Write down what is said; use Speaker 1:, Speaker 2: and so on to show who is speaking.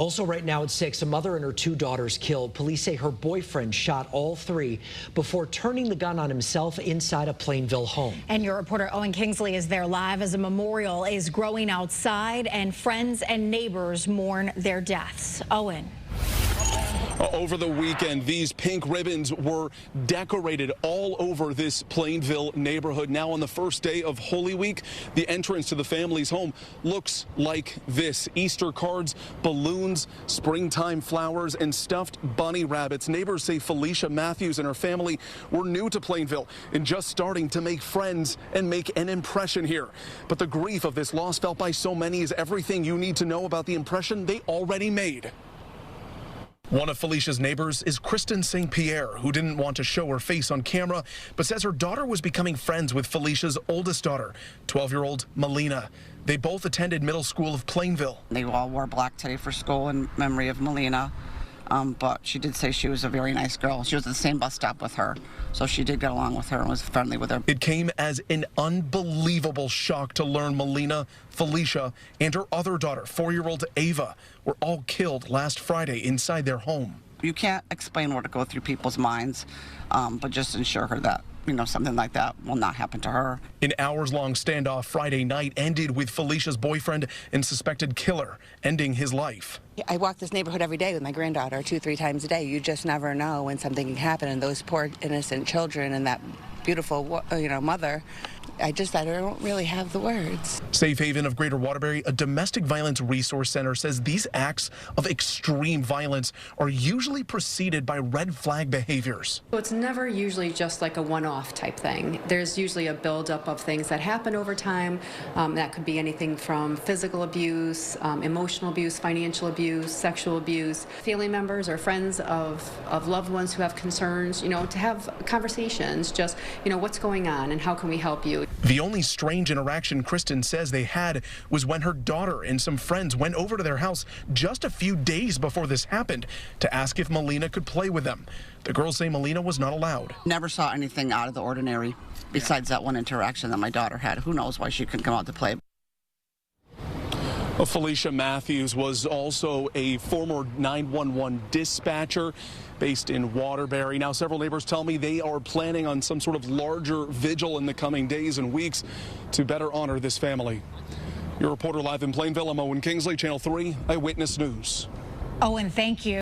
Speaker 1: Also right now at 6, a mother and her 2 daughters killed. Police say her boyfriend shot all 3 before turning the gun on himself inside a Plainville home.
Speaker 2: And your reporter Owen Kingsley is there live as a memorial is growing outside and friends and neighbors mourn their deaths. Owen.
Speaker 3: Over the weekend, these pink ribbons were decorated all over this Plainville neighborhood. Now on the first day of Holy Week, the entrance to the family's home looks like this. Easter cards, balloons, springtime flowers, and stuffed bunny rabbits. Neighbors say Felicia Matthews and her family were new to Plainville and just starting to make friends and make an impression here. But the grief of this loss felt by so many is everything you need to know about the impression they already made. One of Felicia's neighbors is Kristen St. Pierre, who didn't want to show her face on camera, but says her daughter was becoming friends with Felicia's oldest daughter, 12-year-old Melina. They both attended middle school of Plainville.
Speaker 4: They all wore black today for school in memory of Melina. But she did say she was a very nice girl. She was at the same bus stop with her, so she did get along with her and was friendly with her.
Speaker 3: It came as an unbelievable shock to learn Melina, Felicia, and her other daughter, 4-year-old Ava, were all killed last Friday inside their home.
Speaker 4: You can't explain what go through people's minds, but just ensure her that, something like that will not happen to her.
Speaker 3: An hours-long standoff Friday night ended with Felicia's boyfriend and suspected killer ending his life.
Speaker 5: I walk this neighborhood every day with my granddaughter 2-3 times a day. You just never know when something can happen, and those poor innocent children and that beautiful, mother. I don't really have the words.
Speaker 3: Safe Haven of Greater Waterbury, a domestic violence resource center, says these acts of extreme violence are usually preceded by red flag behaviors.
Speaker 6: So it's never usually just like a one-off type thing. There's usually a buildup of things that happen over time. That could be anything from physical abuse, emotional abuse, financial abuse, sexual abuse. Family members or friends of loved ones who have concerns, to have conversations, just, what's going on and how can we help you?
Speaker 3: The only strange interaction Kristen says they had was when her daughter and some friends went over to their house just a few days before this happened to ask if Melina could play with them. The girls say Melina was not allowed.
Speaker 4: Never saw anything out of the ordinary besides that one interaction that my daughter had. Who knows why she couldn't come out to play.
Speaker 3: Felicia Matthews was also a former 911 dispatcher based in Waterbury. Now, several neighbors tell me they are planning on some sort of larger vigil in the coming days and weeks to better honor this family. Your reporter live in Plainville, I'm Owen Kingsley, Channel 3 Eyewitness News.
Speaker 2: Owen, thank you.